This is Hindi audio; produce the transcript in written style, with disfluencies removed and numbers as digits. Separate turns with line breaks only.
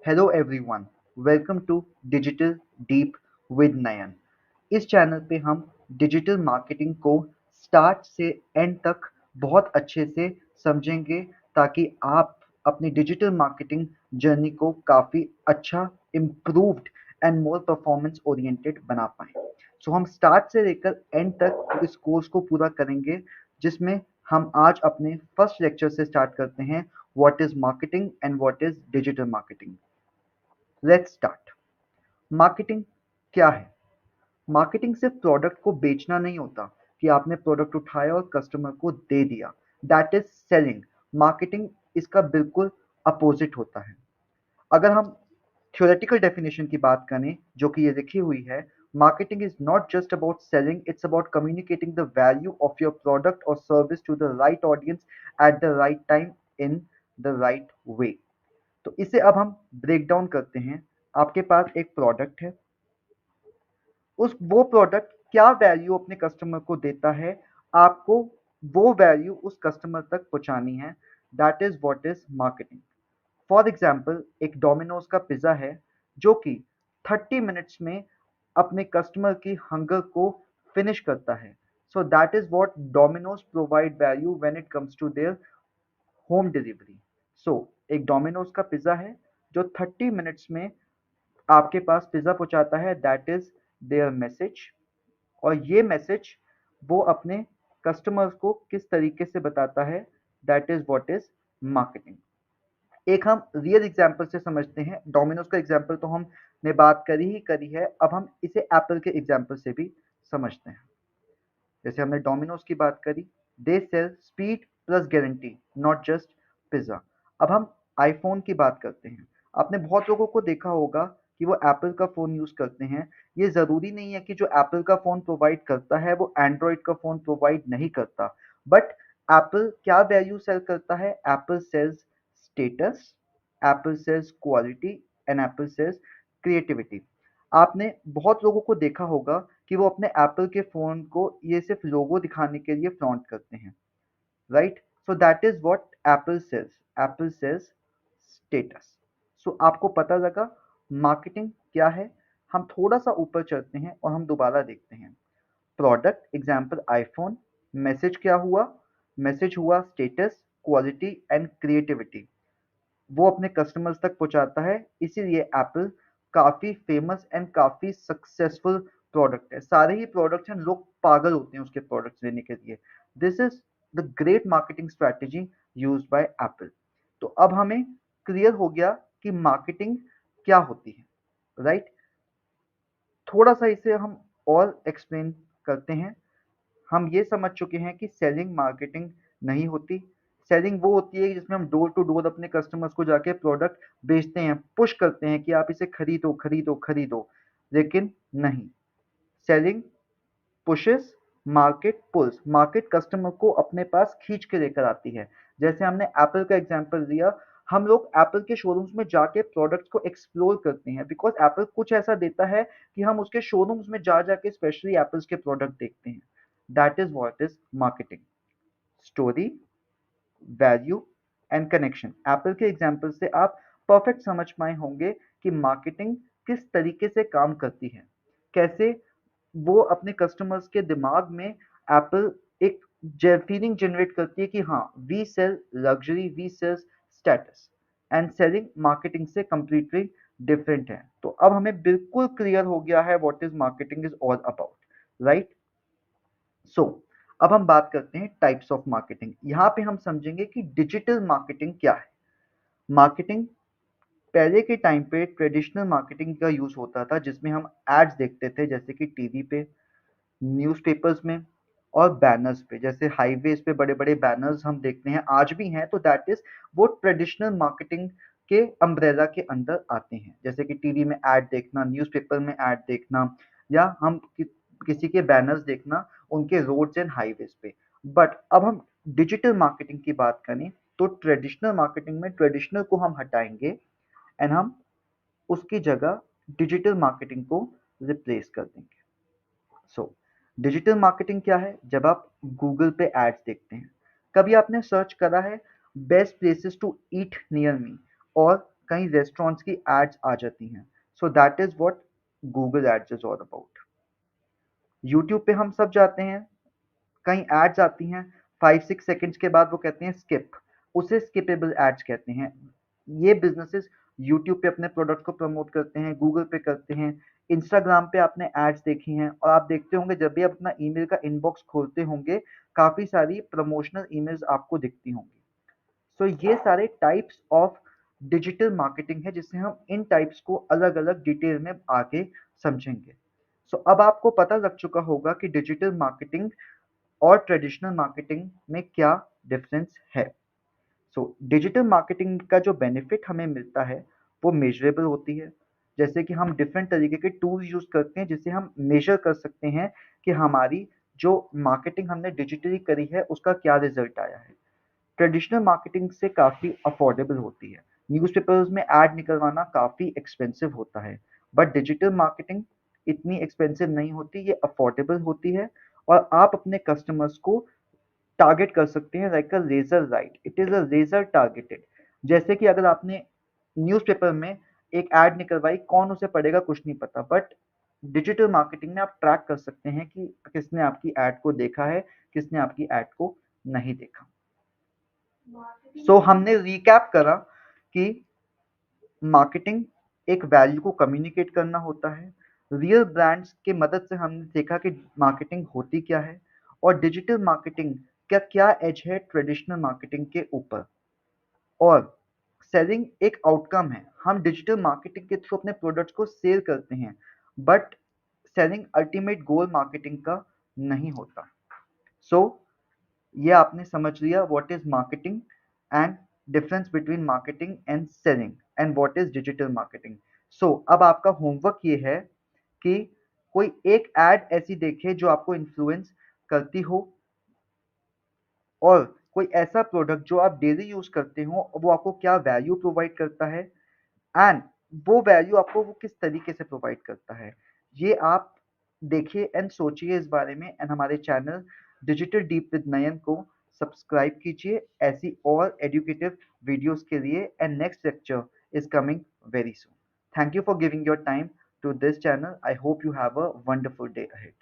Hello everyone, welcome to digital deep with Nayan. इस चैनल पे हम डिजिटल मार्केटिंग को स्टार्ट से एंड तक बहुत अच्छे से समझेंगे ताकि आप अपनी डिजिटल मार्केटिंग जर्नी को काफ़ी अच्छा, improved and more performance oriented बना पाएँ। सो हम स्टार्ट से लेकर एंड तक इस कोर्स को पूरा करेंगे, जिसमें हम आज अपने फर्स्ट लेक्चर से स्टार्ट करते हैं, what is marketing and what is digital marketing. Let's start. Marketing क्या है? मार्केटिंग सिर्फ प्रोडक्ट को बेचना नहीं होता कि आपने प्रोडक्ट उठाया और कस्टमर को दे दिया। That is selling. मार्केटिंग इसका बिल्कुल अपोजिट होता है। अगर हम थ्योरेटिकल डेफिनेशन की बात करें, जो कि ये लिखी हुई है, marketing is not just about selling, it's about communicating the value of your product और service to the right audience at the right time in the right way. तो इसे अब हम ब्रेक डाउन करते हैं। आपके पास एक प्रोडक्ट है, उस वो प्रोडक्ट क्या वैल्यू अपने कस्टमर को देता है, आपको वो वैल्यू उस कस्टमर तक पहुंचानी है। That is what is marketing. For example, एक डोमिनोज का पिज्जा है जो कि 30 मिनट्स में अपने कस्टमर की हंगर को फिनिश करता है। So that is what Domino's provide value when it comes to their home delivery. So एक डोमिनोज का पिज्जा है जो 30 मिनट्स में आपके पास पिज्जा पहुंचाता है। That is their message. और ये मैसेज वो अपने कस्टमर्स को किस तरीके से बताता है, that is what is marketing. एक हम रियल एग्जांपल से समझते हैं। डोमिनोज का एग्जांपल तो हमने बात करी है, अब हम इसे एप्पल के एग्जांपल से भी समझते हैं। जैसे हमने डोमिनोज की बात करी, they sell speed plus guarantee, not just pizza. अब हम आईफोन की बात करते हैं। आपने बहुत लोगों को देखा होगा कि वो एप्पल का फोन यूज करते हैं। ये जरूरी नहीं है कि जो एप्पल का फोन प्रोवाइड करता है वो एंड्रॉइड का फोन प्रोवाइड नहीं करता। बट एप्पल क्या वैल्यू सेल करता है? Apple sells status, Apple sells quality and Apple sells creativity. आपने बहुत लोगों को देखा होगा कि वो अपने एप्पल के फ़ोन को ये सिर्फ लोगो दिखाने के लिए फ्लॉन्ट करते हैं, right? So that is what Apple sells status. So आपको पता लगा मार्केटिंग क्या है। हम थोड़ा सा ऊपर चलते हैं और हम दोबारा देखते हैं। प्रोडक्ट एग्जाम्पल आईफोन, मैसेज क्या हुआ? मैसेज हुआ स्टेटस, क्वालिटी एंड क्रिएटिविटी। वो अपने कस्टमर्स तक पहुंचाता है, इसीलिए एप्पल काफ़ी फेमस एंड काफ़ी सक्सेसफुल प्रोडक्ट है। सारे ही प्रोडक्ट्स हैं, लोग पागल होते हैं उसके प्रोडक्ट्स लेने के लिए। This is the great marketing strategy use by Apple. तो अब हमें क्लियर हो गया कि मार्केटिंग क्या होती है, राइट? थोड़ा सा इसे हम और एक्सप्लेन करते हैं। हम ये समझ चुके हैं कि सेलिंग मार्केटिंग नहीं होती। सेलिंग वो होती है जिसमें हम डोर टू डोर अपने कस्टमर्स को जाके प्रोडक्ट बेचते हैं, पुश करते हैं कि आप इसे खरीदो खरीदो खरीदो। लेकिन नहीं, selling pushes, market pulls. Market customer को अपने पास खींच के लेकर आती है। जैसे हमने एप्पल का एग्जांपल दिया, हम लोग एप्पल के शोरूम्स में जाके प्रोडक्ट्स को एक्सप्लोर करते हैं बिकॉज एप्पल कुछ ऐसा देता है कि हम उसके शोरूम्स में जा जाके स्पेशली एप्पल्स के प्रोडक्ट देखते हैं। That is what is marketing. Story, value and connection. Apple के एग्जाम्पल से आप परफेक्ट समझ पाए होंगे कि मार्केटिंग किस तरीके से काम करती है, कैसे वो अपने कस्टमर्स के दिमाग में एप्पल एक फीलिंग जनरेट करती है कि हाँ, we sell luxury, we sell status. And selling marketing से कंप्लीटली डिफरेंट है। तो अब हमें बिल्कुल क्लियर हो गया है what is marketing is all about, right? So अब हम बात करते हैं टाइप्स ऑफ मार्केटिंग। यहाँ पे हम समझेंगे कि डिजिटल मार्केटिंग क्या है। मार्केटिंग पहले के टाइम पे ट्रेडिशनल मार्केटिंग का यूज होता था, जिसमें हम एड्स देखते थे, जैसे कि टीवी पे, न्यूज़पेपर्स में और बैनर्स पे। जैसे हाईवेज पे बड़े बड़े बैनर्स हम देखते हैं, आज भी हैं। तो दैट इज वो ट्रेडिशनल मार्केटिंग के अम्ब्रेला के अंदर आते हैं। जैसे कि टीवी में ऐड देखना, न्यूज़पेपर में ऐड देखना, या हम किसी के बैनर्स देखना उनके रोड्स एंड हाईवेज पे। बट अब हम डिजिटल मार्केटिंग की बात करें तो ट्रेडिशनल मार्केटिंग में ट्रेडिशनल को हम हटाएंगे एंड हम उसकी जगह डिजिटल मार्केटिंग को रिप्लेस कर देंगे। सो डिजिटल मार्केटिंग क्या है? जब आप गूगल पे एड्स देखते हैं, कभी आपने सर्च करा है best places to eat near me, और कहीं रेस्टोरेंट्स की एड्स आ जाती हैं। So that is what Google ads is all about. YouTube पे हम सब जाते हैं, कहीं एड्स आती हैं, 5-6 सेकंड्स के बाद वो कहते हैं स्किप, उसे स्किपेबल एड्स कहते हैं। ये बिजनेसेस यूट्यूब पे अपने प्रोडक्ट को प्रमोट करते हैं, गूगल पे करते हैं, इंस्टाग्राम पे आपने एड्स देखी हैं, और आप देखते होंगे जब भी आप अपना ईमेल का इनबॉक्स खोलते होंगे, काफ़ी सारी प्रमोशनल ईमेल्स आपको दिखती होंगी। सो ये सारे टाइप्स ऑफ डिजिटल मार्केटिंग है, जिससे हम इन टाइप्स को अलग अलग डिटेल में आगे समझेंगे। सो अब आपको पता लग चुका होगा कि डिजिटल मार्केटिंग और ट्रेडिशनल मार्केटिंग में क्या डिफरेंस है। सो डिजिटल मार्केटिंग का जो बेनिफिट हमें मिलता है वो मेजरेबल होती है। जैसे कि हम डिफरेंट तरीके के टूल्स यूज करते हैं जिससे हम मेजर कर सकते हैं कि हमारी जो मार्केटिंग हमने डिजिटली करी है उसका क्या रिजल्ट आया है। ट्रेडिशनल मार्केटिंग से काफ़ी अफोर्डेबल होती है। न्यूज़पेपर्स में ऐड निकलवाना काफ़ी एक्सपेंसिव होता है, बट डिजिटल मार्केटिंग इतनी एक्सपेंसिव नहीं होती, ये अफोर्डेबल होती है, और आप अपने कस्टमर्स को टारगेट कर सकते हैं like a laser right, it is a laser targeted. जैसे कि अगर आपने न्यूज़पेपर में एक ऐड निकलवाई, कौन उसे पढ़ेगा कुछ नहीं पता, बट डिजिटल मार्केटिंग में आप ट्रैक कर सकते हैं कि किसने आपकी ऐड को देखा है, किसने आपकी ऐड को नहीं देखा। हमने रिकैप करा कि मार्केटिंग एक वैल्यू को कम्युनिकेट करना होता है। रियल ब्रांड्स की मदद से हमने देखा कि मार्केटिंग होती क्या है, और डिजिटल मार्केटिंग का क्या एज है ट्रेडिशनल मार्केटिंग के ऊपर। और सेलिंग एक आउटकम है, हम डिजिटल मार्केटिंग के थ्रू अपने प्रोडक्ट्स को सेल करते हैं, but selling ultimate goal marketing का नहीं होता। सो ये आपने समझ लिया what is marketing and difference between marketing and selling and what is digital marketing. So अब आपका होमवर्क ये है कि कोई एक एड ऐसी देखे जो आपको इन्फ्लुएंस करती हो, और कोई ऐसा प्रोडक्ट जो आप डेली यूज करते हो वो आपको क्या वैल्यू प्रोवाइड करता है, एंड वो वैल्यू आपको वो किस तरीके से प्रोवाइड करता है। ये आप देखिए एंड सोचिए इस बारे में, एंड हमारे चैनल डिजिटल डीप विद नयन को सब्सक्राइब कीजिए ऐसी और एजुकेटिव वीडियोस के लिए, and next lecture is coming very soon. Thank you for giving your time to this channel. I hope you have a wonderful day ahead.